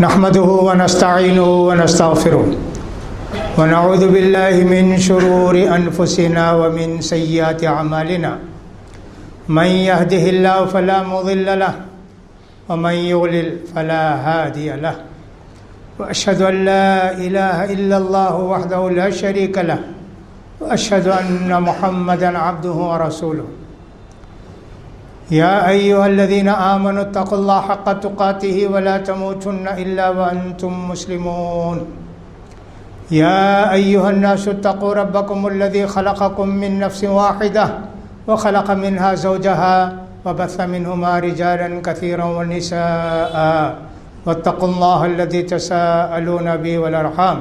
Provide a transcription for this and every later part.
نحمده ونستعينه ونستغفره ونعوذ بالله من شرور أنفسنا ومن سيئات أعمالنا من يهده الله فلا مضل له ومن يضلل فلا هادي له وأشهد أن لا إله إلا الله وحده لا شريك له وأشهد أن محمدا عبده ورسوله يا أيها الذين آمنوا اتقوا الله حق تقاته ولا تموتن إلا وأنتم مسلمون يا أيها الناس اتقوا ربكم الذي خلقكم من نفس واحدة وخلق منها زوجها وبث منهما رجالا كثيرا ونساء واتقوا الله الذي تساءلون به والأرحام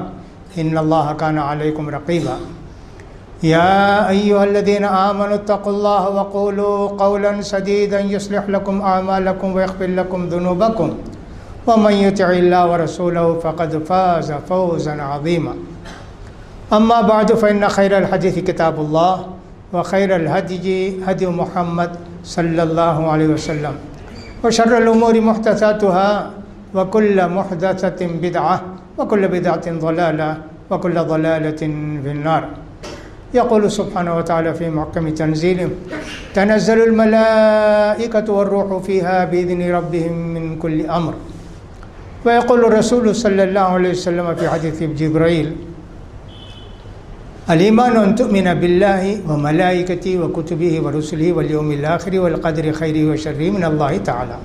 إن الله كان عليكم رقيبا يا أيها الذين آمنوا اتقوا الله وقولوا قولا سديدا يصلح لكم أعمالكم ويغفر لكم ذنوبكم ومن يطع الله ورسوله فقد فاز فوزا عظيما أما بعد فإن خير الحديث كتاب الله وخير الهدي هدي محمد صلى الله عليه وسلم وشر الأمور محدثاتها وكل محدثة بدعة وكل بدعة ضلالة وكل ضلالة في النار. يقول سبحانه وتعالى في محكم تنزيله تنزل الملائكة والروح فيها بإذن ربهم من كل أمر. ويقول الرسول صلى الله عليه وسلم في حديث جبريل الإيمان أن تؤمن بالله وملائكته وكتبه ورسله واليوم الآخر والقدر خيره وشره من الله تعالى.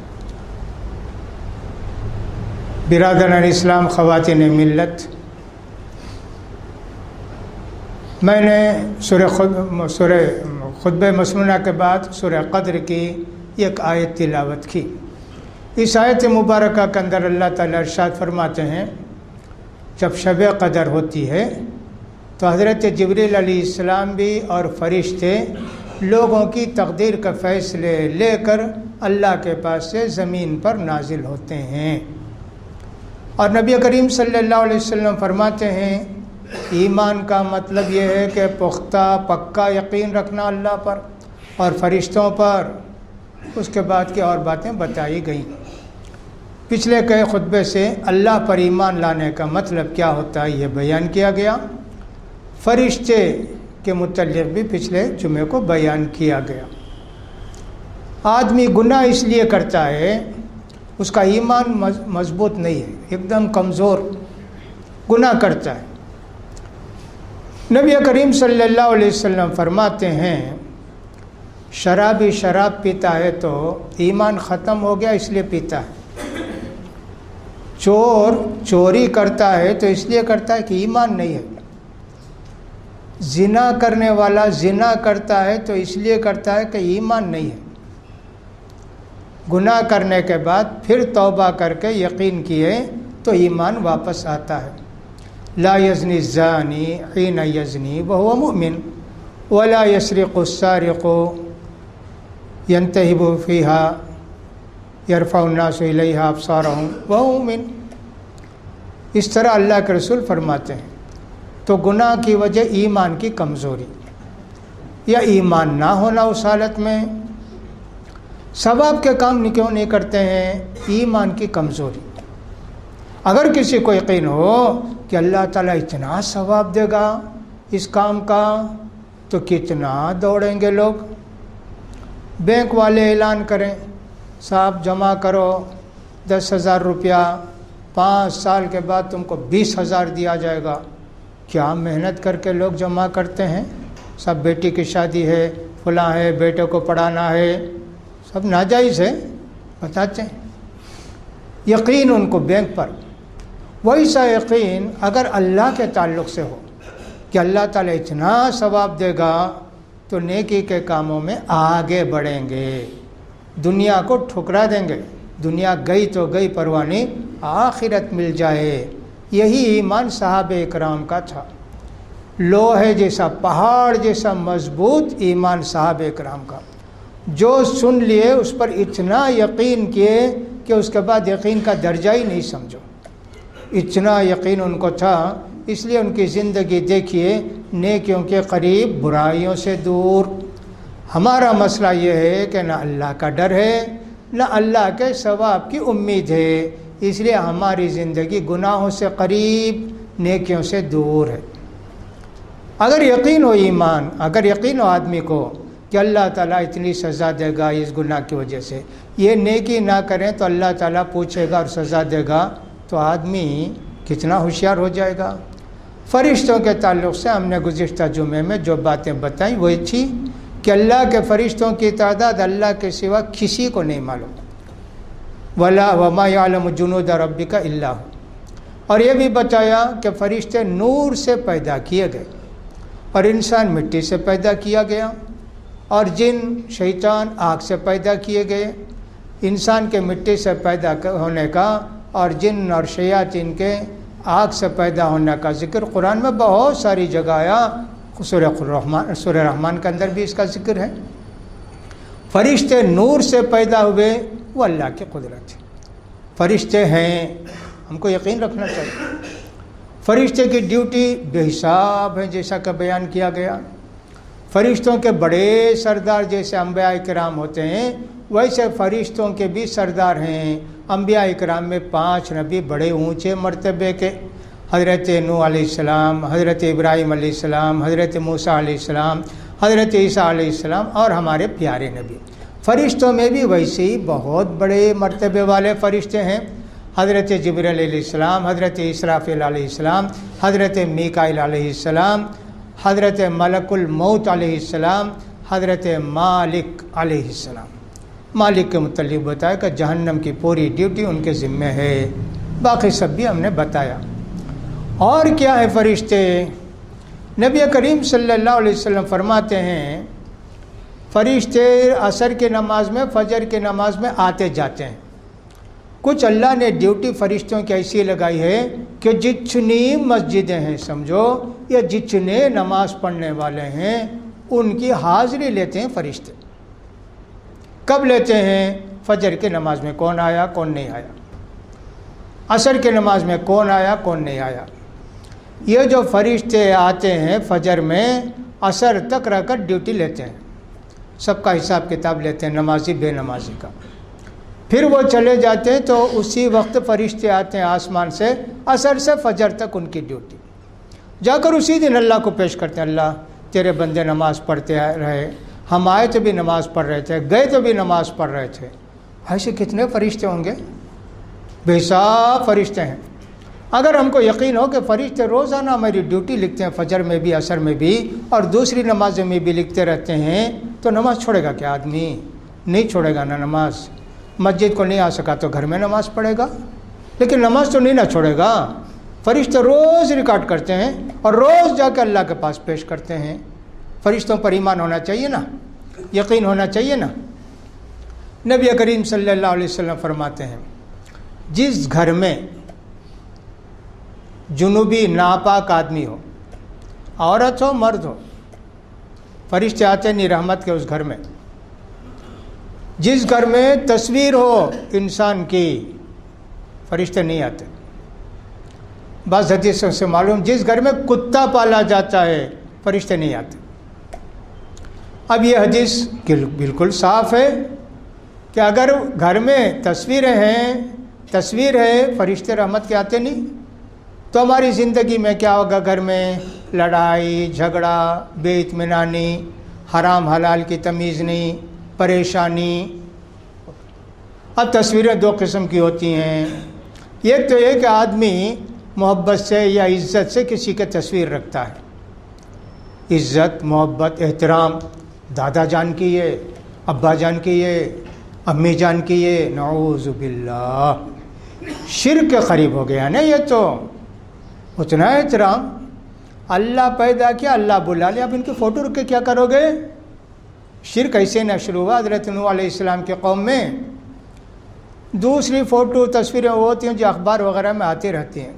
برادران اسلام، خواتین ملت، میں نے سورہ خطبہ مسنونہ کے بعد سورہ قدر کی ایک آیت تلاوت کی. اس آیت مبارکہ کے اندر اللہ تعالیٰ ارشاد فرماتے ہیں جب شب قدر ہوتی ہے تو حضرت جبریل علیہ السلام بھی اور فرشتے لوگوں کی تقدیر کا فیصلے لے کر اللہ کے پاس سے زمین پر نازل ہوتے ہیں. اور نبی کریم صلی اللہ علیہ وسلم فرماتے ہیں ایمان کا مطلب یہ ہے کہ پختہ پکا یقین رکھنا اللہ پر اور فرشتوں پر. اس کے بعد کی اور باتیں بتائی گئیں. پچھلے کئی خطبے سے اللہ پر ایمان لانے کا مطلب کیا ہوتا ہے یہ بیان کیا گیا. فرشتے کے متعلق بھی پچھلے جمعے کو بیان کیا گیا. آدمی گناہ اس لیے کرتا ہے اس کا ایمان مضبوط نہیں ہے، ایک دم کمزور گناہ کرتا ہے. نبی کریم صلی اللہ علیہ وسلم فرماتے ہیں شرابی شراب پیتا ہے تو ایمان ختم ہو گیا اس لیے پیتا ہے. چور چوری کرتا ہے تو اس لیے کرتا ہے کہ ایمان نہیں ہے. زنا کرنے والا زنا کرتا ہے تو اس لیے کرتا ہے کہ ایمان نہیں ہے. گناہ کرنے کے بعد پھر توبہ کر کے یقین کیے تو ایمان واپس آتا ہے. لا یزنی الزانی حین یزنی وهو مؤمن ولا یسرق السارق ینتہب فیہا یرفع الناس الیہا ابصارہم وهو مؤمن. اس طرح اللہ کے رسول فرماتے ہیں تو گناہ کی وجہ ایمان کی کمزوری یا ایمان نہ ہونا اس حالت میں ثواب کے کام کیوں نہیں کرتے ہیں؟ ایمان کی کمزوری. اگر کسی کو یقین ہو کہ اللہ تعالیٰ اتنا ثواب دے گا اس کام کا تو کتنا دوڑیں گے لوگ. بینک والے اعلان کریں صاحب جمع کرو 10,000 روپیہ، 5 سال کے بعد تم کو 20,000 دیا جائے گا. کیا محنت کر کے لوگ جمع کرتے ہیں. سب بیٹی کی شادی ہے، فلاں ہے، بیٹے کو پڑھانا ہے، سب ناجائز ہے بتاتے ہیں. یقین ان کو بینک پر. ویسا یقین اگر اللہ کے تعلق سے ہو کہ اللہ تعالیٰ اتنا ثواب دے گا تو نیکی کے کاموں میں آگے بڑھیں گے، دنیا کو ٹھکرا دیں گے. دنیا گئی تو گئی پرواہ نہیں، آخرت مل جائے. یہی ایمان صحابہ اکرام کا تھا. لوہے جیسا پہاڑ جیسا مضبوط ایمان صحابہ اکرام کا. جو سن لیے اس پر اتنا یقین کیے کہ اس کے بعد یقین کا درجہ ہی نہیں سمجھو. اتنا یقین ان کو تھا اس لیے ان کی زندگی دیکھیے نیکیوں کے قریب برائیوں سے دور. ہمارا مسئلہ یہ ہے کہ نہ اللہ کا ڈر ہے نہ اللہ کے ثواب کی امید ہے. اس لیے ہماری زندگی گناہوں سے قریب، نیکیوں سے دور ہے۔ اگر یقین ہو ایمان، اگر یقین ہو آدمی کو کہ اللہ تعالیٰ اتنی سزا دے گا اس گناہ کی وجہ سے، یہ نیکی نہ کریں تو اللہ تعالیٰ پوچھے گا اور سزا دے گا، تو آدمی کتنا ہوشیار ہو جائے گا۔ فرشتوں کے تعلق سے ہم نے گزشتہ جمعے میں جو باتیں بتائیں وہ تھی کہ اللہ کے فرشتوں کی تعداد اللہ کے سوا کسی کو نہیں معلوم، وَلَا وَمَا يَعْلَمُ جُنُودَ رَبِّكَ إِلَّا هُوَ۔ اور یہ بھی بتایا کہ فرشتے نور سے پیدا کیے گئے اور انسان مٹی سے پیدا کیا گیا، اور جن شیطان آگ سے پیدا کیے گئے۔ انسان کے مٹی سے پیدا ہونے کا اور جن اور شیاطین کے آگ سے پیدا ہونے کا ذکر قرآن میں بہت ساری جگہ آیا، سورہ رحمان کے اندر بھی اس کا ذکر ہے۔ فرشتے نور سے پیدا ہوئے، وہ اللہ کی قدرت ہے۔ فرشتے ہیں، ہم کو یقین رکھنا چاہیے۔ فرشتے کی ڈیوٹی بے حساب ہے، جیسا کہ بیان کیا گیا۔ فرشتوں کے بڑے سردار جیسے انبیاء کرام ہوتے ہیں، ویسے فرشتوں کے بھی سردار ہیں۔ انبیاء کرام میں 5 نبی بڑے اونچے مرتبے کے، حضرت نوح علیہ السلام، حضرت ابراہیم علیہ السلام، حضرت موسیٰ علیہ السلام، حضرت عیسیٰ علیہ السلام، اور ہمارے پیارے نبی۔ فرشتوں میں بھی ویسے ہی بہت بڑے مرتبے والے فرشتے ہیں، حضرت جبرائیل علیہ السلام، حضرت اسرافیل علیہ السلام، حضرت میکائیل علیہ السلام، حضرت ملک الموت علیہ السلام، حضرت مالک علیہ السلام۔ مالک کے متعلق بتایا کہ جہنم کی پوری ڈیوٹی ان کے ذمہ ہے، باقی سب بھی ہم نے بتایا۔ اور کیا ہے فرشتے؟ نبی کریم صلی اللہ علیہ وسلم فرماتے ہیں فرشتے عصر کی نماز میں، فجر کی نماز میں آتے جاتے ہیں۔ کچھ اللہ نے ڈیوٹی فرشتوں کی ایسی لگائی ہے کہ جتنی مسجدیں ہیں سمجھو، یا جتنے نماز پڑھنے والے ہیں، ان کی حاضری لیتے ہیں فرشتے۔ کب لیتے ہیں؟ فجر کی نماز میں کون آیا کون نہیں آیا، عصر کی نماز میں کون آیا کون نہیں آیا۔ یہ جو فرشتے آتے ہیں فجر میں، عصر تک رہ کر ڈیوٹی لیتے ہیں، سب کا حساب کتاب لیتے ہیں، نمازی بے نمازی کا۔ پھر وہ چلے جاتے ہیں تو اسی وقت فرشتے آتے ہیں آسمان سے، عصر سے فجر تک ان کی ڈیوٹی۔ جا کر اسی دن اللہ کو پیش کرتے ہیں، اللہ تیرے بندے نماز پڑھتے رہے، ہم آئے تو بھی نماز پڑھ رہے تھے، گئے تو بھی نماز پڑھ رہے تھے۔ ایسے کتنے فرشتے ہوں گے؟ بے حساب فرشتے ہیں۔ اگر ہم کو یقین ہو کہ فرشتے روزانہ ہماری ڈیوٹی لکھتے ہیں، فجر میں بھی، عصر میں بھی، اور دوسری نمازوں میں بھی لکھتے رہتے ہیں، تو نماز چھوڑے گا کیا آدمی؟ نہیں چھوڑے گا نا نماز۔ مسجد کو نہیں آ سکا تو گھر میں نماز پڑھے گا، لیکن نماز تو نہیں نہ چھوڑے گا۔ فرشتے روز ریکارڈ کرتے ہیں اور روز جا کے اللہ کے پاس پیش کرتے ہیں۔ فرشتوں پر ایمان ہونا چاہیے نا، یقین ہونا چاہیے نا۔ نبی کریم صلی اللہ علیہ وسلم فرماتے ہیں جس گھر میں جنوبی ناپاک آدمی ہو، عورت ہو مرد ہو، فرشتے آتے نہیں رحمت کے اس گھر میں۔ جس گھر میں تصویر ہو انسان کی، فرشتے نہیں آتے۔ بعض حدیثوں سے معلوم جس گھر میں کتا پالا جاتا ہے، فرشتے نہیں آتے۔ اب یہ حدیث بالکل صاف ہے کہ اگر گھر میں تصویریں ہیں، تصویر ہے، فرشتے رحمت کے آتے نہیں، تو ہماری زندگی میں کیا ہوگا؟ گھر میں لڑائی جھگڑا، بے اطمینانی، حرام حلال کی تمیز نہیں، پریشانی۔ اب تصویریں 2 قسم کی ہوتی ہیں، ایک تو یہ کہ آدمی محبت سے یا عزت سے کسی کی تصویر رکھتا ہے، عزت محبت احترام، دادا جان کی ہے، ابا جان کی ہے، امی جان کی ہے، نعوذ باللہ شرک کے قریب ہو گیا نا یہ تو۔ اتنا احترام، اللہ پیدا کیا، اللہ بلا لیا، اب ان کی فوٹو رکھ کے کیا کرو گے؟ شرک ایسے نہ شروع ہوا حضرت نوح علیہ السلام کے قوم میں۔ دوسری فوٹو تصویریں وہ ہوتی ہیں جو اخبار وغیرہ میں آتی رہتی ہیں،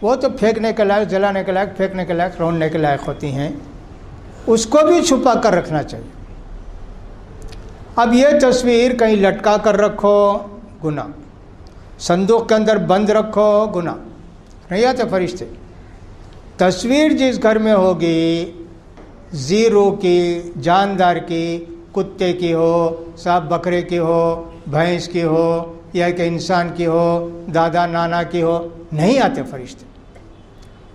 وہ تو پھینکنے کے لائق، جلانے کے لائق، پھینکنے کے لائق، روننے کے لائق ہوتی ہیں، اس کو بھی چھپا کر رکھنا چاہیے۔ اب یہ تصویر کہیں لٹکا کر رکھو، گناہ، صندوق کے اندر بند رکھو، گناہ، نہیں آتے فرشتے۔ تصویر جس گھر میں ہوگی، زیرو کی، جاندار کی، کتے کی ہو، سانپ بکرے کی ہو، بھینس کی ہو، یا کہ انسان کی ہو، دادا نانا کی ہو، نہیں آتے فرشتے۔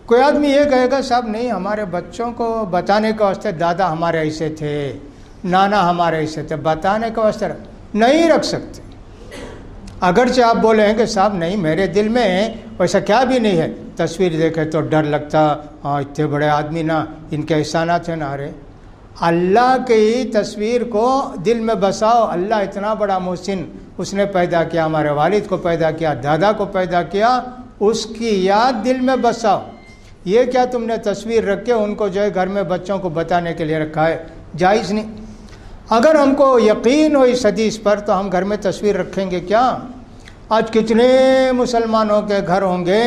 کوئی آدمی یہ کہے گا صاحب نہیں، ہمارے بچوں کو بتانے کے واسطے دادا ہمارے ایسے تھے، نانا ہمارے ایسے تھے، بتانے کے واسطے نہیں رکھ سکتے۔ اگرچہ آپ بولے ہیں کہ صاحب نہیں میرے دل میں ویسا کیا بھی نہیں ہے، تصویر دیکھے تو ڈر لگتا، ہاں اتنے بڑے آدمی نا، ان کے احسانات ہیں نا۔ ارے اللہ کی تصویر کو دل میں بساؤ، اللہ اتنا بڑا محسن، اس نے پیدا کیا، ہمارے والد کو پیدا کیا، دادا کو پیدا کیا، اس کی یاد دل میں بساؤ۔ یہ کیا تم نے تصویر رکھ کے ان کو جو ہے گھر میں بچوں کو بتانے کے لیے رکھا ہے، جائز نہیں۔ اگر ہم کو یقین ہو اس حدیث پر تو ہم گھر میں تصویر رکھیں گے کیا؟ آج کتنے مسلمانوں کے گھر ہوں گے،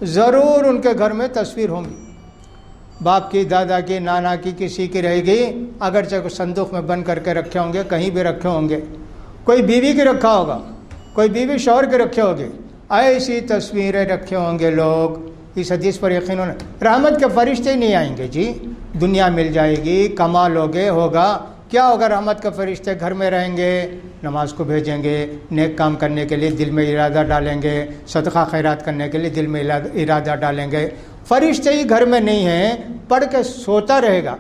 ضرور ان کے گھر میں تصویر ہوں گی، باپ کی، دادا کی، نانا کی، کسی کی رہے گی، اگرچہ کوئی صندوق میں بند کر کے رکھے ہوں گے، کہیں بھی رکھے ہوں گے، کوئی بیوی کی رکھا ہوگا، کوئی بیوی شوہر کے رکھے ہوگے، ایسی تصویریں رکھے ہوں گے لوگ۔ اس حدیث پر یقین ہونا، رحمت کے فرشتے نہیں آئیں گے جی، دنیا مل جائے گی، کمال ہوگا، کیا ہوگا؟ رحمت کے فرشتے گھر میں رہیں گے، نماز کو بھیجیں گے، نیک کام کرنے کے لیے دل میں ارادہ ڈالیں گے، صدقہ خیرات کرنے کے لیے دل میں ارادہ ڈالیں گے۔ فرشتے ہی گھر میں نہیں ہیں، پڑھ کے سوتا رہے گا،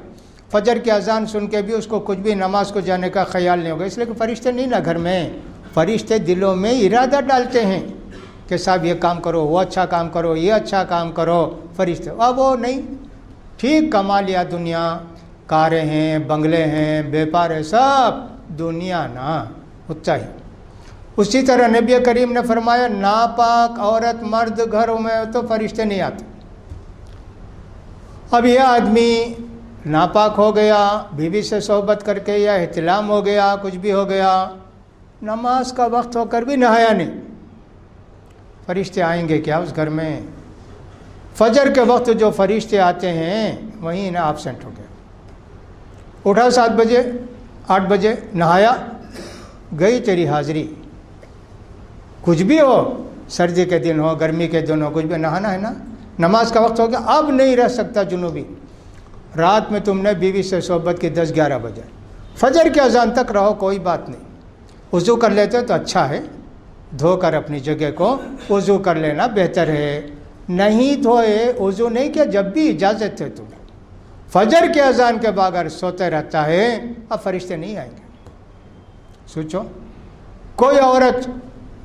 فجر کی اذان سن کے بھی اس کو کچھ بھی نماز کو جانے کا خیال نہیں ہوگا، اس لیے کہ فرشتے نہیں نا گھر میں۔ فرشتے دلوں میں ارادہ ڈالتے ہیں کہ صاحب یہ کام کرو، وہ اچھا کام کرو، یہ اچھا کام کرو، فرشتے۔ اب وہ نہیں، ٹھیک کما لیا دنیا، کاریں ہیں، بنگلے ہیں، بیپار ہے، سب دنیا نا اتنا ہی۔ اسی طرح نبی کریم نے فرمایا ناپاک عورت مرد گھروں میں تو فرشتے نہیں آتے۔ اب یہ آدمی ناپاک ہو گیا، بیوی سے صحبت کر کے، یا احتلام ہو گیا، کچھ بھی ہو گیا، نماز کا وقت ہو کر بھی نہایا نہیں، فرشتے آئیں گے کیا اس گھر میں؟ فجر کے وقت جو فرشتے آتے ہیں وہیں نا ایبسنٹ ہو گیا۔ اٹھا 7 بجے 8 بجے، نہایا، گئی تیری حاضری۔ کچھ بھی ہو، سردی کے دن ہو، گرمی کے دن ہو، کچھ بھی نہانا ہے نا۔ نماز کا وقت ہو گیا، اب نہیں رہ سکتا جنوبی، رات میں تم نے بیوی سے صحبت کی 10-11 بجے، فجر کے اذان تک رہو، کوئی بات نہیں، وضو کر لیتے تو اچھا ہے، دھو کر اپنی جگہ کو وضو کر لینا بہتر ہے۔ نہیں دھوئے، وضو نہیں کیا، جب بھی اجازت ہے تم کو، فجر کے اذان کے بغیر سوتے رہتا ہے، اب فرشتے نہیں آئیں گے۔ سوچو، کوئی عورت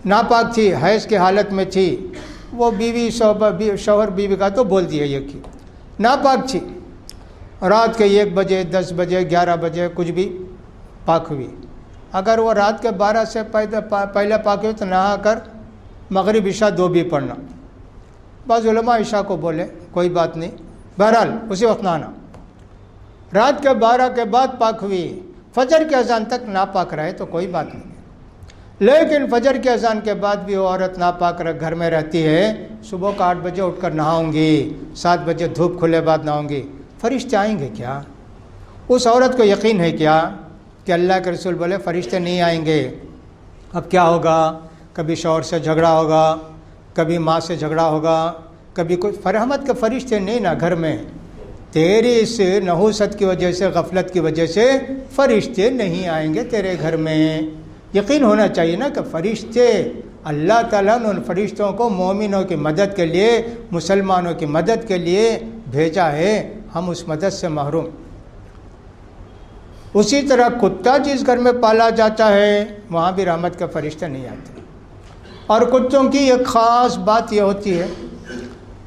ناپاک تھی، حیض کی حالت میں تھی، وہ بیوی شوہر بیوی کا تو بول دیا یہ کی، ناپاک تھی، رات کے 1 بجے 10 بجے 11 بجے کچھ بھی پاک ہوئی، اگر وہ رات کے 12 سے پہلے پاک ہوئی تو نہا کر مغرب عشاء 2 بھی پڑھنا۔ بعض علماء عشاء کو بولے کوئی بات نہیں، بہرحال اسی وقت نہانا۔ رات کے 12 کے بعد پاک ہوئی، فجر کے اذان تک ناپاک رہے تو کوئی بات نہیں، لیکن فجر کے اذان کے بعد بھی وہ عورت ناپاک گھر میں رہتی ہے، صبح کا 8 بجے اٹھ کر نہاؤں گی، 7 بجے دھوپ کھلے بعد نہاؤں گی، فرشتے آئیں گے کیا؟ اس عورت کو یقین ہے کیا کہ اللہ کے رسول بولے فرشتے نہیں آئیں گے؟ اب کیا ہوگا؟ کبھی شوہر سے جھگڑا ہوگا، کبھی ماں سے جھگڑا ہوگا، کبھی کوئی رحمت کے فرشتے نہیں نا گھر میں، تیری اس نحوست کی وجہ سے، غفلت کی وجہ سے فرشتے نہیں آئیں گے تیرے گھر میں۔ یقین ہونا چاہیے نا کہ فرشتے، اللہ تعالیٰ نے ان فرشتوں کو مومنوں کی مدد کے لیے، مسلمانوں کی مدد کے لیے بھیجا ہے، ہم اس مدد سے محروم۔ اسی طرح کتا جس گھر میں پالا جاتا ہے وہاں بھی رحمت کے فرشتے نہیں آتے، اور کتوں کی ایک خاص بات یہ ہوتی ہے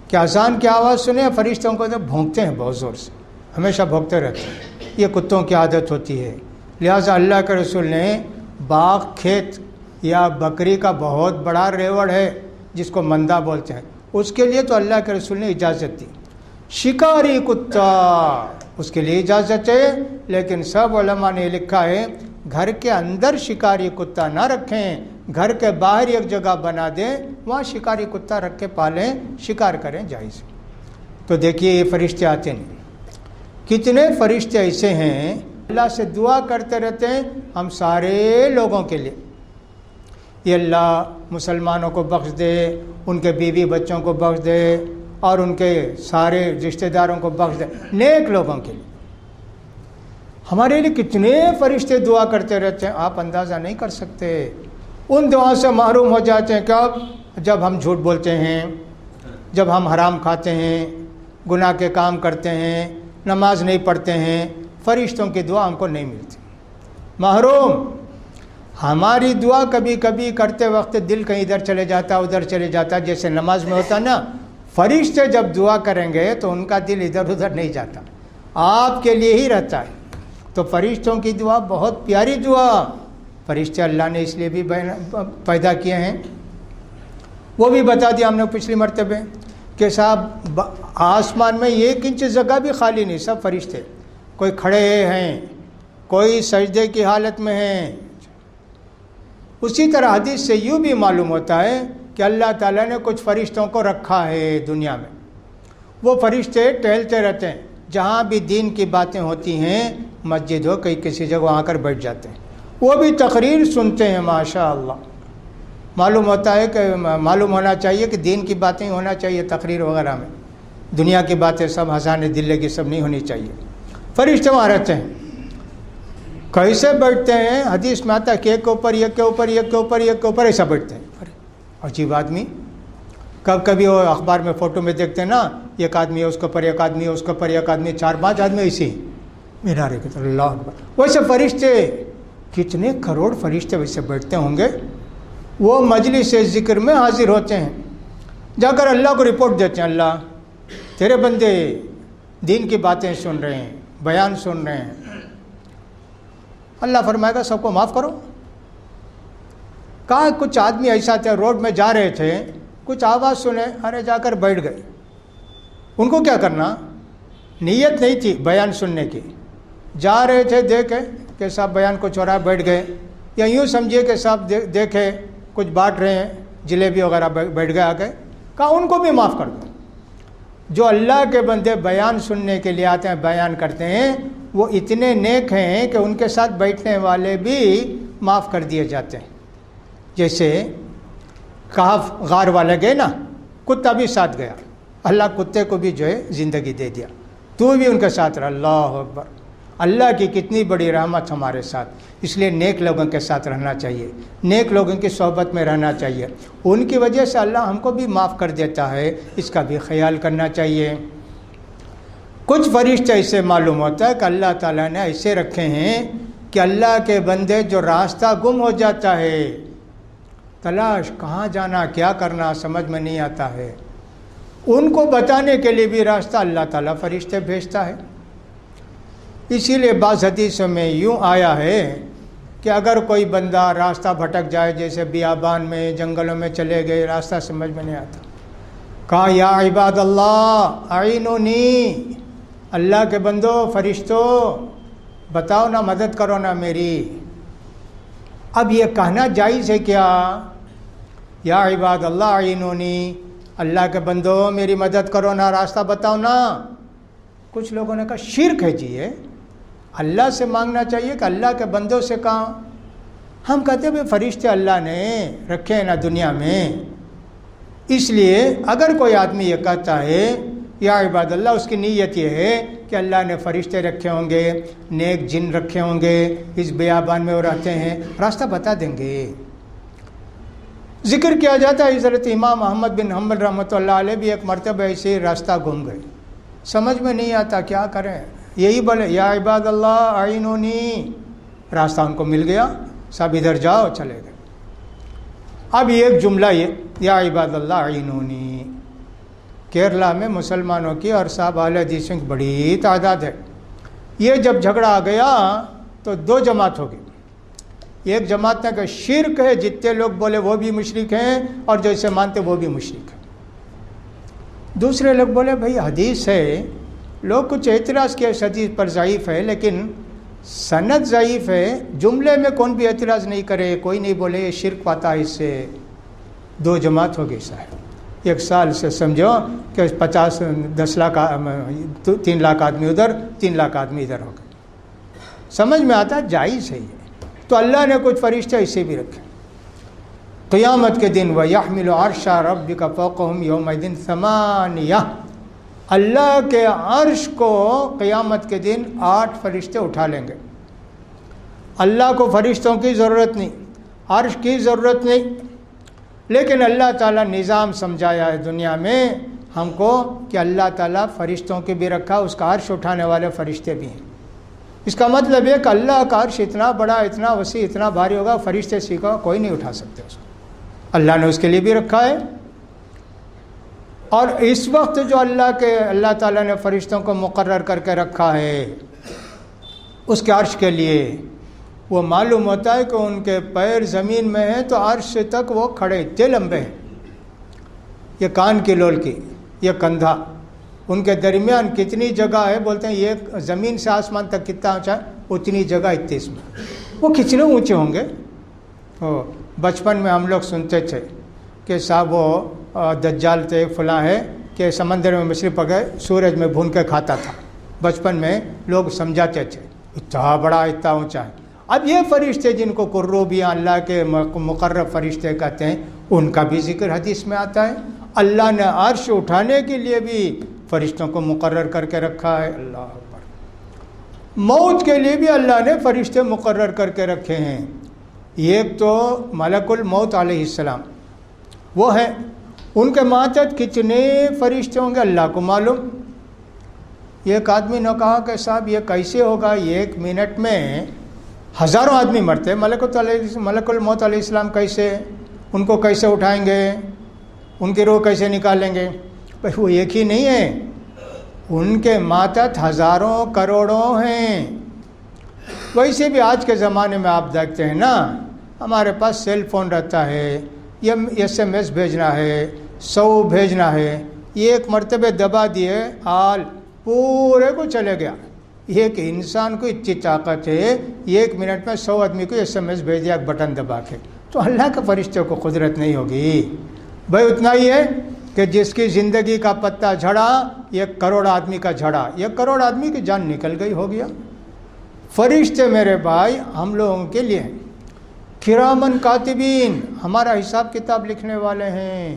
کہ اذان کی آواز سنے فرشتوں کو تو بھونکتے ہیں بہت زور سے، ہمیشہ بھونکتے رہتے ہیں، یہ کتوں کی عادت ہوتی ہے۔ لہٰذا اللہ کے رسول نے باغ، کھیت یا بکری کا بہت بڑا ریوڑ ہے جس کو مندہ بولتے ہیں، اس کے لیے تو اللہ کے رسول نے اجازت دی۔ شکاری کتا اس کے لیے اجازت ہے، لیکن سب علماء نے لکھا ہے گھر کے اندر شکاری کتا نہ رکھیں، گھر کے باہر ایک جگہ بنا دیں، وہاں شکاری کتا رکھ کے پالیں، شکار کریں، جائز۔ تو دیکھیے یہ فرشتے آتے نہیں، کتنے فرشتے ایسے ہیں اللہ سے دعا کرتے رہتے ہیں ہم سارے لوگوں کے لیے، یہ اللہ مسلمانوں کو بخش دے، ان کے بیوی بچوں کو بخش دے، اور ان کے سارے رشتہ داروں کو بخش دے، نیک لوگوں کے لیے۔ ہمارے لیے کتنے فرشتے دعا کرتے رہتے ہیں، آپ اندازہ نہیں کر سکتے۔ ان دعاؤں سے محروم ہو جاتے ہیں. کب؟ جب ہم جھوٹ بولتے ہیں، جب ہم حرام کھاتے ہیں، گناہ کے کام کرتے ہیں، نماز نہیں پڑھتے ہیں. فرشتوں کی دعا ہم کو نہیں ملتی، محروم. ہماری دعا کبھی کبھی کرتے وقت دل کہیں ادھر چلے جاتا ادھر چلے جاتا، جیسے نماز میں ہوتا نا. فرشتے جب دعا کریں گے تو ان کا دل ادھر ادھر نہیں جاتا، آپ کے لیے ہی رہتا ہے. تو فرشتوں کی دعا بہت پیاری دعا. فرشتے اللہ نے اس لیے بھی پیدا کیے ہیں. وہ بھی بتا دیا ہم نے پچھلی مرتبہ کہ صاحب آسمان میں 1 انچ جگہ بھی خالی نہیں، سب فرشتے. کوئی کھڑے ہیں، کوئی سجدے کی حالت میں ہیں. اسی طرح حدیث سے یوں بھی معلوم ہوتا ہے کہ اللہ تعالیٰ نے کچھ فرشتوں کو رکھا ہے دنیا میں. وہ فرشتے ٹہلتے رہتے ہیں، جہاں بھی دین کی باتیں ہوتی ہیں، مسجد ہو کہیں کسی جگہ آ کر بیٹھ جاتے ہیں. وہ بھی تقریر سنتے ہیں. ماشاء اللہ. معلوم ہوتا ہے کہ معلوم ہونا چاہیے کہ دین کی باتیں ہونا چاہیے تقریر وغیرہ میں. دنیا کی باتیں سب ہنسانے دلے کی سب نہیں ہونی چاہیے. فرشتے وہاں رہتے ہیں. کیسے بیٹھتے ہیں؟ حدیث میں آتا ہے کہ ایک کے اوپر ایک کے اوپر ایک کے اوپر ایک کے اوپر ایسا بیٹھتے ہیں. عجیب آدمی. کبھی وہ اخبار میں فوٹو میں دیکھتے ہیں نا، ایک آدمی ہے اس کے اوپر ایک آدمی ہے اس کے اوپر ایک آدمی، 4-5 آدمی ایسے ہی مینارے کی طرف. اللہ اکبر. ویسے فرشتے کتنے کروڑ فرشتے ویسے بیٹھتے ہوں گے. وہ مجلس ذکر میں حاضر ہوتے ہیں، جا کر اللہ کو رپورٹ دیتے ہیں، اللہ تیرے بندے دین کی باتیں سن رہے ہیں، بیان سن رہے ہیں. اللہ فرمائے گا سب کو معاف کرو. کہا کچھ آدمی ایسا تھے، روڈ میں جا رہے تھے، کچھ آواز سنے، ارے جا کر بیٹھ گئے. ان کو کیا کرنا؟ نیت نہیں تھی بیان سننے کی، جا رہے تھے، دیکھے کہ صاحب بیان کو چھوڑا بیٹھ گئے. یا یوں سمجھیے کہ صاحب دیکھے کچھ بانٹ رہے ہیں جلیبی وغیرہ، بیٹھ گئے آ گئے. کہا ان کو بھی معاف کر دو. جو اللہ کے بندے بیان سننے کے لیے آتے ہیں، بیان کرتے ہیں، وہ اتنے نیک ہیں کہ ان کے ساتھ بیٹھنے والے بھی معاف کر دیے جاتے ہیں. جیسے کہف غار والے گئے نا، کتا بھی ساتھ گیا، اللہ کتے کو بھی جو ہے زندگی دے دیا، تو بھی ان کے ساتھ رہا. اللہ اکبر. اللہ کی کتنی بڑی رحمت ہمارے ساتھ. اس لیے نیک لوگوں کے ساتھ رہنا چاہیے، نیک لوگوں کی صحبت میں رہنا چاہیے. ان کی وجہ سے اللہ ہم کو بھی معاف کر دیتا ہے، اس کا بھی خیال کرنا چاہیے. کچھ فرشتے ایسے معلوم ہوتا ہے کہ اللہ تعالیٰ نے ایسے رکھے ہیں کہ اللہ کے بندے جو راستہ گم ہو جاتا ہے، تلاش کہاں جانا کیا کرنا سمجھ میں نہیں آتا ہے، ان کو بتانے کے لیے بھی راستہ اللہ تعالیٰ فرشتے بھیجتا ہے. اسی لیے بعض حدیثوں میں یوں آیا ہے کہ اگر کوئی بندہ راستہ بھٹک جائے، جیسے بیابان میں جنگلوں میں چلے گئے، راستہ سمجھ میں نہیں آتا، کہا یا عباد اللہ اعینونی، اللہ کے بندو فرشتوں بتاؤ نا، مدد کرو نا میری. اب یہ کہنا جائز ہے کیا؟ یا عباد اللہ اعینونی، اللہ کے بندو میری مدد کرو نا، راستہ بتاؤ نا. کچھ لوگوں نے کہا شرک ہے جی، یہ اللہ سے مانگنا چاہیے کہ اللہ کے بندوں سے کہاں. ہم کہتے ہیں بھائی فرشتے اللہ نے رکھے ہیں نا دنیا میں، اس لیے اگر کوئی آدمی یہ کہتا ہے یا عباد اللہ، اس کی نیت یہ ہے کہ اللہ نے فرشتے رکھے ہوں گے، نیک جن رکھے ہوں گے، اس بیابان میں وہ رہتے ہیں، راستہ بتا دیں گے. ذکر کیا جاتا ہے حضرت امام احمد بن حنبل رحمۃ اللہ علیہ بھی ایک مرتبہ ایسے راستہ گم گئے، سمجھ میں نہیں آتا کیا کریں. یہی بولے یا عباد اللہ اعینونی، راستہ ان کو مل گیا، سب ادھر جاؤ، چلے گئے. اب ایک جملہ یہ یا عباد اللہ اعینونی، کیرلا میں مسلمانوں کی اور صاحب اہل حدیثوں کی بڑی تعداد ہے. یہ جب جھگڑا آ گیا تو 2 جماعت ہو گئی. ایک جماعت نے کہ شرک ہے، جتنے لوگ بولے وہ بھی مشرک ہیں اور جو اسے مانتے وہ بھی مشرک ہیں. دوسرے لوگ بولے بھائی حدیث ہے، لوگ کچھ اعتراض کیا اس حدیث پر ضعیف ہے، لیکن سند ضعیف ہے، جملے میں کون بھی اعتراض نہیں کرے، کوئی نہیں بولے یہ شرک پاتا ہے اس سے. 2 جماعت ہو گئی صاحب. 1 سال سے سمجھو کہ 10 لاکھ 3 لاکھ آدمی ادھر، 3 لاکھ آدمی ادھر ہو گئے. سمجھ میں آتا جائز ہے یہ. تو اللہ نے کچھ فرشتے ایسے بھی رکھے. قیامت کے دن وَيَحْمِلُ عَرْشَ رَبِّكَ فَوْقَهُمْ يَوْمَئِذٍ ثَمَانِيَةٌ، اللہ کے عرش کو قیامت کے دن 8 فرشتے اٹھا لیں گے. اللہ کو فرشتوں کی ضرورت نہیں، عرش کی ضرورت نہیں، لیکن اللہ تعالیٰ نظام سمجھایا ہے دنیا میں ہم کو کہ اللہ تعالیٰ فرشتوں کے بھی رکھا، اس کا عرش اٹھانے والے فرشتے بھی ہیں۔ اس کا مطلب ہے کہ اللہ کا عرش اتنا بڑا، اتنا وسیع، اتنا بھاری ہوگا، فرشتے سیکھا کوئی نہیں اٹھا سکتے اس کو، اللہ نے اس کے لیے بھی رکھا ہے۔ اور اس وقت جو اللہ تعالیٰ نے فرشتوں کو مقرر کر کے رکھا ہے اس کے عرش کے لیے، وہ معلوم ہوتا ہے کہ ان کے پیر زمین میں ہیں تو عرش تک وہ کھڑے، اتنے لمبے ہیں، یہ کان کی لول کی، یہ کندھا، ان کے درمیان کتنی جگہ ہے، بولتے ہیں یہ زمین سے آسمان تک کتنا اونچا ہے، اتنی جگہ اتنی اس میں، وہ کتنے اونچے ہوں گے۔ بچپن میں ہم لوگ سنتے تھے کہ صاحب وہ دجال تھے، فلاں ہے کہ سمندر میں مچھلی پکڑے سورج میں بھون کے کھاتا تھا، بچپن میں لوگ سمجھاتے تھے اتنا بڑا، اتنا اونچا ہے۔ اب یہ فرشتے جن کو قروبیاں اللہ کے مقرب فرشتے کہتے ہیں، ان کا بھی ذکر حدیث میں آتا ہے۔ اللہ نے عرش اٹھانے کے لیے بھی فرشتوں کو مقرر کر کے رکھا ہے۔ اللہ اکبر۔ موت کے لیے بھی اللہ نے فرشتے مقرر کر کے رکھے ہیں۔ ایک تو ملک الموت علیہ السلام وہ ہے، ان کے ماتحت کتنے فرشتے ہوں گے اللہ کو معلوم۔ ایک آدمی نے کہا کہ صاحب یہ کیسے ہوگا، ایک منٹ میں ہزاروں آدمی مرتے، ملک الموت علیہ السلام کیسے، ان کو کیسے اٹھائیں گے، ان کی روح کیسے نکالیں گے؟ بھائی وہ ایک ہی نہیں ہے، ان کے ماتحت ہزاروں کروڑوں ہیں۔ ویسے بھی آج کے زمانے میں آپ دیکھتے ہیں نا، ہمارے پاس سیل فون رہتا ہے، یہ SMS بھیجنا ہے، 100 بھیجنا ہے، ایک مرتبہ دبا دیے آل پورے کو چلے گیا۔ ایک انسان کو اتنی طاقت ہے، ایک منٹ میں 100 آدمی کو SMS بھیج دیا ایک بٹن دبا کے، تو اللہ کے فرشتوں کو قدرت نہیں ہوگی؟ بھائی اتنا ہی ہے کہ جس کی زندگی کا پتہ جھڑا، 1 کروڑ آدمی کا جھڑا، 1 کروڑ آدمی کی جان نکل گئی، ہو گیا۔ فرشتے میرے بھائی ہم لوگوں کے لیے کرامن کاتبین، ہمارا حساب کتاب لکھنے والے ہیں،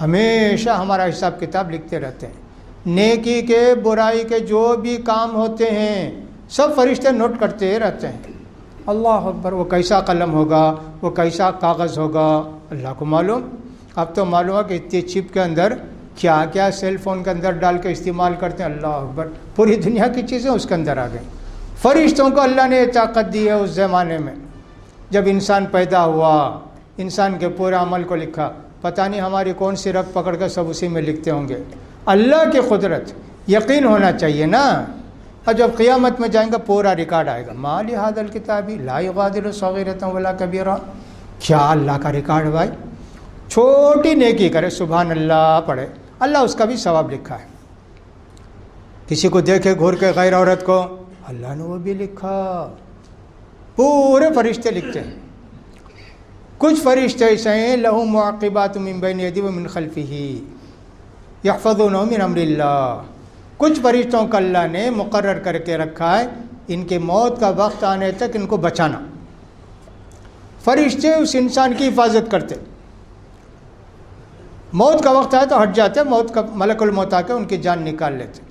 ہمیشہ ہمارا حساب کتاب لکھتے رہتے ہیں۔ نیکی کے برائی کے جو بھی کام ہوتے ہیں سب فرشتے نوٹ کرتے رہتے ہیں۔ اللہ اکبر، وہ کیسا قلم ہوگا، وہ کیسا کاغذ ہوگا، اللہ کو معلوم۔ اب تو معلوم ہے کہ اتنی چپ کے اندر کیا کیا سیل فون کے اندر ڈال کے استعمال کرتے ہیں، اللہ اکبر، پوری دنیا کی چیزیں اس کے اندر آ گئیں۔ فرشتوں کو اللہ نے طاقت دی ہے اس زمانے میں، جب انسان پیدا ہوا، انسان کے پورے عمل کو لکھا، پتہ نہیں ہماری کون سی رگ پکڑ کر سب اسی میں لکھتے ہوں گے۔ اللہ کی قدرت یقین ہونا چاہیے نا۔ اور جب قیامت میں جائیں گے پورا ریکارڈ آئے گا، ما لہذا الکتاب لا یغادر صغیرۃ ولا کبیرہ، کیا اللہ کا ریکارڈ بھائی، چھوٹی نیکی کرے سبحان اللہ پڑھے، اللہ اس کا بھی ثواب لکھا ہے۔ کسی کو دیکھے گھور کے غیر عورت کو، اللہ نے وہ بھی لکھا، پورے فرشتے لکھتے ہیں۔ کچھ فرشتے ایسے ہیں لہم معقبات من بین یدیہ ومن خلفہ یحفظونہ من امر اللہ، کچھ فرشتوں کا اللہ نے مقرر کر کے رکھا ہے ان کے موت کا وقت آنے تک ان کو بچانا۔ فرشتے اس انسان کی حفاظت کرتے، موت کا وقت آئے تو ہٹ جاتے، موت کا ملک الموت آ کے ان کی جان نکال لیتے۔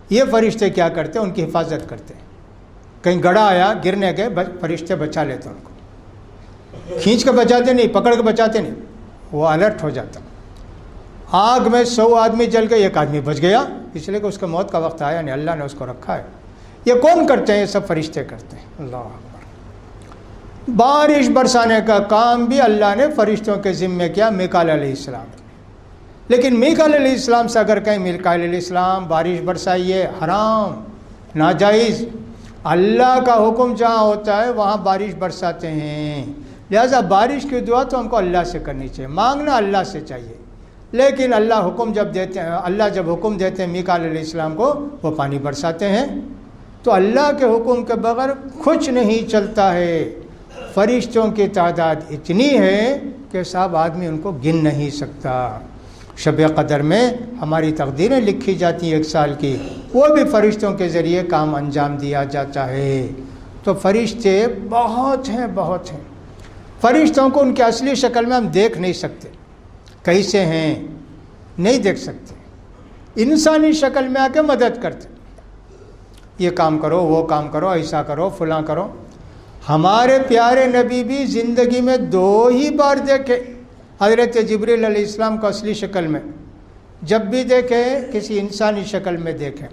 یہ فرشتے کیا کرتے، ان کی حفاظت کرتے، کہیں گڑھا آیا گرنے گئے فرشتے بچا لیتے، ان کو کھینچ کے بچاتے نہیں، پکڑ کے بچاتے نہیں، وہ الرٹ ہو جاتا۔ آگ میں 100 آدمی جل گئے، 1 آدمی بچ گیا، اس لیے کہ اس کے موت کا وقت آیا نہیں، اللہ نے اس کو رکھا ہے۔ یہ کون کرتے ہیں؟ یہ سب فرشتے کرتے ہیں۔ اللہ اکبر۔ بارش برسانے کا کام بھی اللہ نے فرشتوں کے ذمے کیا، میکائیل علیہ السلام۔ لیکن میکائیل علیہ السلام سے اگر کہیں میکائیل علیہ السلام بارش برسائیے، حرام، ناجائز، اللہ کا حکم جہاں ہوتا ہے وہاں بارش برساتے ہیں۔ لہذا بارش کی دعا تو ہم کو اللہ سے کرنی چاہیے، مانگنا اللہ سے چاہیے، لیکن اللہ حکم جب دیتے ہیں، اللہ جب حکم دیتے ہیں میکائیل علیہ السلام کو، وہ پانی برساتے ہیں۔ تو اللہ کے حکم کے بغیر کچھ نہیں چلتا ہے۔ فرشتوں کی تعداد اتنی ہے کہ صاحب آدمی ان کو گن نہیں سکتا۔ شب قدر میں ہماری تقدیریں لکھی جاتی ہیں 1 سال کی، وہ بھی فرشتوں کے ذریعے کام انجام دیا جاتا ہے۔ تو فرشتے بہت ہیں، بہت ہیں۔ فرشتوں کو ان کی اصلی شکل میں ہم دیکھ نہیں سکتے، کیسے ہیں نہیں دیکھ سکتے، انسانی شکل میں آ کے مدد کرتے، یہ کام کرو، وہ کام کرو، ایسا کرو، فلاں کرو۔ ہمارے پیارے نبی بھی زندگی میں 2 ہی بار دیکھے حضرت جبریل علیہ السلام کو اصلی شکل میں. جب بھی دیکھے کسی انسانی شکل میں دیکھے,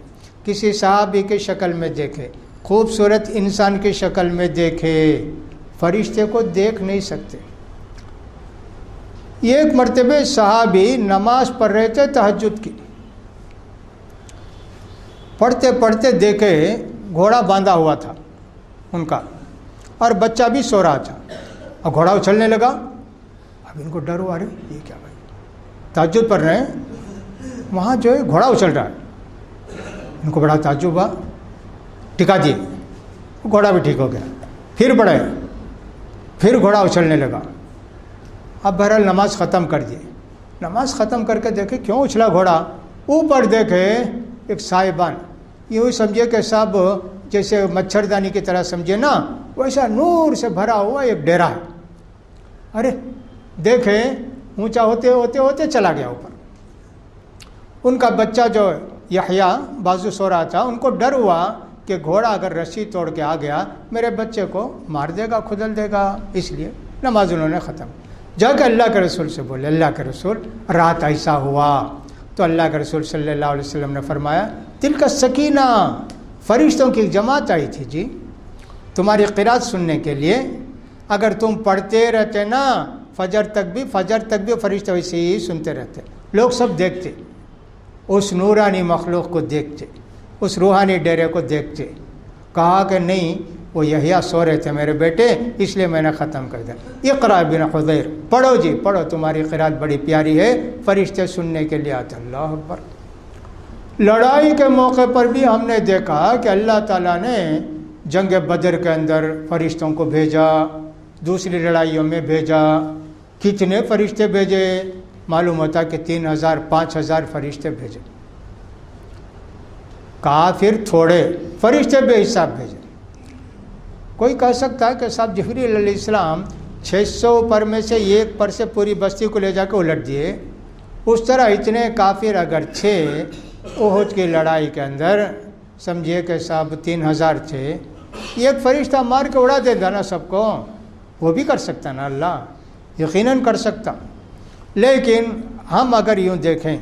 کسی صحابی کی شکل میں دیکھے, خوبصورت انسان کی شکل میں دیکھے, فرشتے کو دیکھ نہیں سکتے. یہ ایک مرتبہ صحابی نماز پڑھ رہے تھے تہجد کی, پڑھتے پڑھتے دیکھے گھوڑا باندھا ہوا تھا ان کا, اور بچہ بھی سو رہا تھا. اب گھوڑا اچھلنے لگا. اب ان کو ڈر ہوا, ارے یہ کیا بھائی, تہجد پڑھ رہے ہیں, وہاں جو ہے گھوڑا اچھل رہا ہے. ان کو بڑا تعجب ہوا, ٹکا دیے, گھوڑا بھی ٹھیک ہو گیا. پھر بڑھے, پھر گھوڑا اچھلنے لگا. اب بہرحال نماز ختم کر دی. نماز ختم کر کے دیکھے کیوں اچھلا گھوڑا. اوپر دیکھے ایک سائبان, یوں سمجھے کہ سب جیسے مچھردانی کی طرح سمجھے نا, ویسا نور سے بھرا ہوا ایک ڈیرا ہے. ارے دیکھے اونچا ہوتے ہوتے ہوتے چلا گیا اوپر. ان کا بچہ جو یحییٰ بازو سو رہا تھا, ان کو ڈر ہوا کہ گھوڑا اگر رسی توڑ کے آ گیا میرے بچے کو مار دے گا, کھدل دے گا. اس لیے نماز انہوں نے ختم. جا کے اللہ کے رسول سے بولے, اللہ کے رسول رات ایسا ہوا. تو اللہ کے رسول صلی اللہ علیہ وسلم نے فرمایا, دل کا سکینہ, فرشتوں کی ایک جماعت آئی تھی جی تمہاری قرات سننے کے لیے. اگر تم پڑھتے رہتے نا فجر تک بھی فرشتے ویسے ہی سنتے رہتے. لوگ سب دیکھتے, اس نورانی مخلوق کو دیکھتے, اس روحانی ڈیرے کو دیکھتے. کہا کہ نہیں, وہ یحییٰ سو رہے تھے میرے بیٹے, اس لیے میں نے ختم کر دیا. اقرا بن حذیر, پڑھو جی پڑھو, تمہاری قرات بڑی پیاری ہے, فرشتے سننے کے لیے آتے. اللہ اکبر. لڑائی کے موقع پر بھی ہم نے دیکھا کہ اللہ تعالیٰ نے جنگ بدر کے اندر فرشتوں کو بھیجا, دوسری لڑائیوں میں بھیجا. کتنے فرشتے بھیجے معلوم ہوتا کہ 3000 5000 فرشتے بھیجے. کافر تھوڑے, فرشتے بے حساب بھیجے. کوئی کہہ سکتا ہے کہ صاحب جبریل علیہ السلام 600 پر میں سے ایک پر سے پوری بستی کو لے جا کے الٹ دیے. اس طرح اتنے کافر اگر تھے احد کی لڑائی کے اندر, سمجھیے کہ صاحب 3000 تھے, ایک فرشتہ مار کے اڑا دیتا نا سب کو, وہ بھی کر سکتا نا اللہ, یقیناً کر سکتا. لیکن ہم اگر یوں دیکھیں,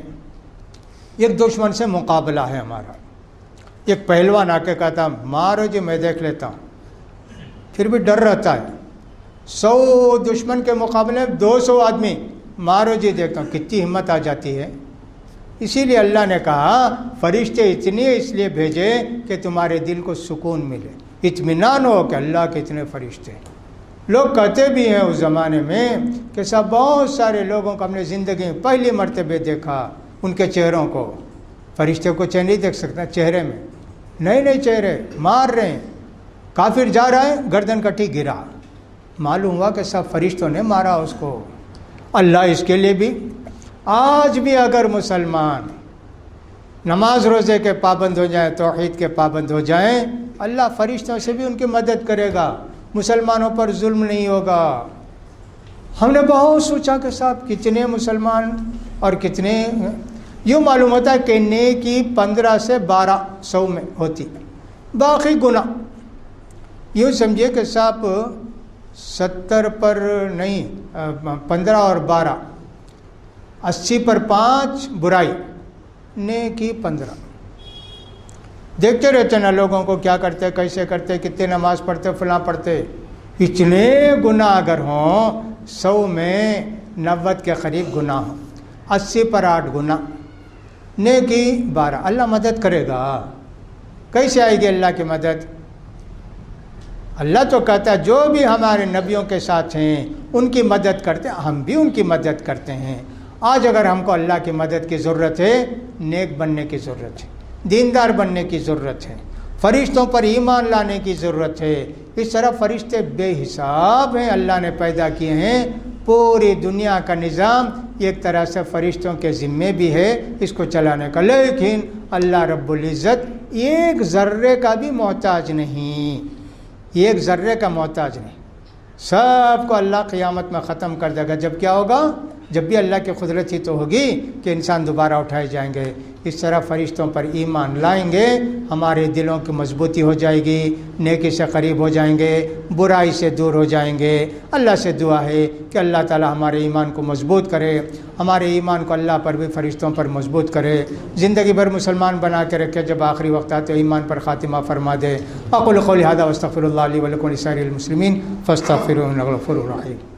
ایک دشمن سے مقابلہ ہے ہمارا. ایک پہلوان آ کے کہتا مارو جی میں دیکھ لیتا ہوں, پھر بھی ڈر رہتا ہے. 100 دشمن کے مقابلے 200 آدمی, مارو جی دیکھتا ہوں, کتنی ہمت آ جاتی ہے. اسی لیے اللہ نے کہا فرشتے اتنے اس لیے بھیجے کہ تمہارے دل کو سکون ملے, اطمینان ہو کہ اللہ کے اتنے فرشتے. لوگ کہتے بھی ہیں اس زمانے میں کہ سب بہت سارے لوگوں کو ہم نے زندگی میں پہلی مرتبہ دیکھا, ان کے چہروں کو. فرشتے کو چہرے نہیں دیکھ سکتا چہرے میں, نئے چہرے مار رہے ہیں. کافر جا رہا ہے, گردن کٹی گرا, معلوم ہوا کہ سب فرشتوں نے مارا اس کو. اللہ اس کے لیے بھی, آج بھی اگر مسلمان نماز روزے کے پابند ہو جائیں, توحید کے پابند ہو جائیں, اللہ فرشتوں سے بھی ان کی مدد کرے گا, مسلمانوں پر ظلم نہیں ہوگا. ہم نے بہت سوچا کہ صاحب کتنے مسلمان اور کتنے, یوں معلوم ہوتا ہے کہ نیکی 15 سے 1200 میں ہوتی, باقی گناہ یوں سمجھیے کہ صاحب 70 پر نہیں, 15 اور 12, 80 پر 5 برائی, نیکی 15. دیکھتے رہتے نا لوگوں کو کیا کرتے, کیسے کرتے, کتنے نماز پڑھتے, فلاں پڑھتے. اتنے گناہ اگر ہوں, 100 میں 90 کے قریب گناہ ہوں, 80 پر 8 گناہ, نیکی 12. اللہ مدد کرے گا. کیسے آئے گی اللہ کی مدد؟ اللہ تو کہتا ہے جو بھی ہمارے نبیوں کے ساتھ ہیں ان کی مدد کرتے ہیں, ہم بھی ان کی مدد کرتے ہیں. آج اگر ہم کو اللہ کی مدد کی ضرورت ہے, نیک بننے کی ضرورت ہے, دیندار بننے کی ضرورت ہے, فرشتوں پر ایمان لانے کی ضرورت ہے. اس طرح فرشتے بے حساب ہیں, اللہ نے پیدا کیے ہیں. پوری دنیا کا نظام ایک طرح سے فرشتوں کے ذمے بھی ہے اس کو چلانے کا. لیکن اللہ رب العزت ایک ذرے کا بھی محتاج نہیں, ایک ذرے کا محتاج نہیں. سب کو اللہ قیامت میں ختم کر دے گا. جب کیا ہوگا؟ جب بھی اللہ کی قدرت ہی تو ہوگی کہ انسان دوبارہ اٹھائے جائیں گے۔ اس طرح فرشتوں پر ایمان لائیں گے، ہمارے دلوں کی مضبوطی ہو جائے گی، نیکی سے قریب ہو جائیں گے، برائی سے دور ہو جائیں گے۔ اللہ سے دعا ہے کہ اللہ تعالی ہمارے ایمان کو مضبوط کرے، ہمارے ایمان کو اللہ پر بھی فرشتوں پر مضبوط کرے، زندگی بھر مسلمان بنا کے رکھے، جب آخری وقت آتے ایمان پر خاتمہ فرما دے۔ اقول قولی ھذا واستغفر اللہ لی ولکم ولسائر المسلمین فاستغفروہ انہ غفور رحیم۔